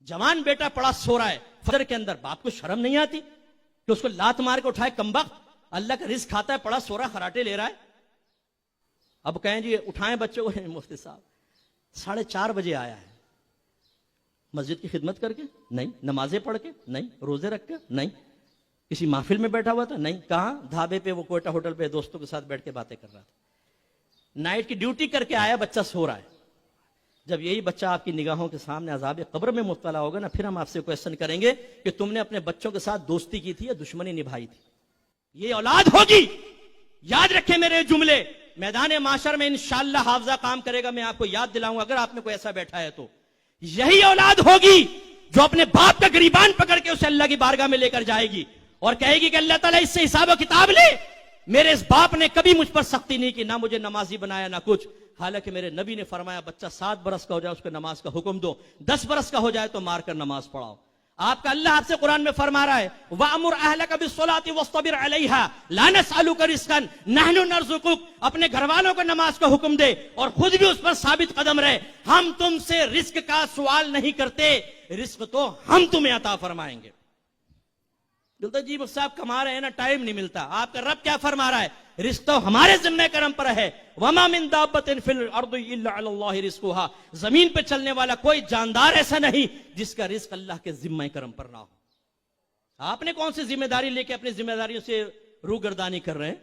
जवान बेटा पड़ा सो रहा है फजर के अंदर, बाप को शर्म नहीं आती कि उसको लात मार के उठाए? कमबख्त, अल्लाह का रिस्क खाता है, पड़ा सो रहा, खराटे ले रहा है। अब कहें जी उठाएं बच्चे को, मुफ्ती साहब 4:30 बजे आया है, मस्जिद की खिदमत करके नहीं, नमाजें पढ़ के नहीं, रोजे रख के नहीं, किसी महफिल में बैठा हुआ था नहीं, कहां धाबे पे, वो कोयटा होटल पे दोस्तों के साथ बैठ के बातें कर रहा था, नाइट की ड्यूटी करके आया, बच्चा सो रहा है। जब यही बच्चा आपकी निगाहों के सामने अज़ाब कब्र में मुब्तला होगा ना, फिर हम आपसे क्वेश्चन करेंगे कि तुमने अपने बच्चों के साथ दोस्ती की थी या दुश्मनी निभाई थी। ये औलाद होगी, याद रखें मेरे जुमले, मैदान माशर में इंशाअल्लाह हाफजा काम करेगा, मैं आपको याद दिलाऊंगा अगर आप में कोई ऐसा बैठा है तो। यही औलाद होगी जो अपने बाप का गिरीबान पकड़ के उसे अल्लाह की बारगाह में लेकर जाएगी और कहेगी कि अल्लाह ताला इससे हिसाब व किताब ले, मेरे इस बाप ने कभी मुझ पर सख्ती नहीं की, ना मुझे नमाजी बनाया ना कुछ। हालांकि मेरे नबी ने फरमाया बच्चा 7 बरस का हो जाए उसको नमाज का हुक्म दो, 10 बरस का हो जाए तो मारकर नमाज पढ़ाओ। आपका अल्लाह आपसे कुरान में फरमा रहा है वअमुर अहलका बिस्सलाति वस्तबिर अलैहा ला नसअलुका रिज़्क़न नहनु नरज़ुकुक, अपने घर वालों को नमाज का हुक्म दे और खुद भी उस पर साबित कदम रहे। हम तुमसे रिस्क का सवाल नहीं करते, रिस्क तो हम तुम्हें अता फरमाएंगे। बोलते जी साहब कमा रहे हैं ना, टाइम नहीं मिलता। आपका रब क्या फरमा रहा है? रिस्क तो हमारे जिम्मे करम पर है। वमा मिन दाब्बतिन फिल अर्दि इल्ला अलल्लाहि रिज़्क़ुहा, जमीन पे चलने वाला कोई जानदार ऐसा नहीं जिसका रिस्क अल्लाह के जिम्मे करम पर ना हो। आपने कौन सी जिम्मेदारी लेके अपनी जिम्मेदारियों से रूगर्दानी कर रहे हैं?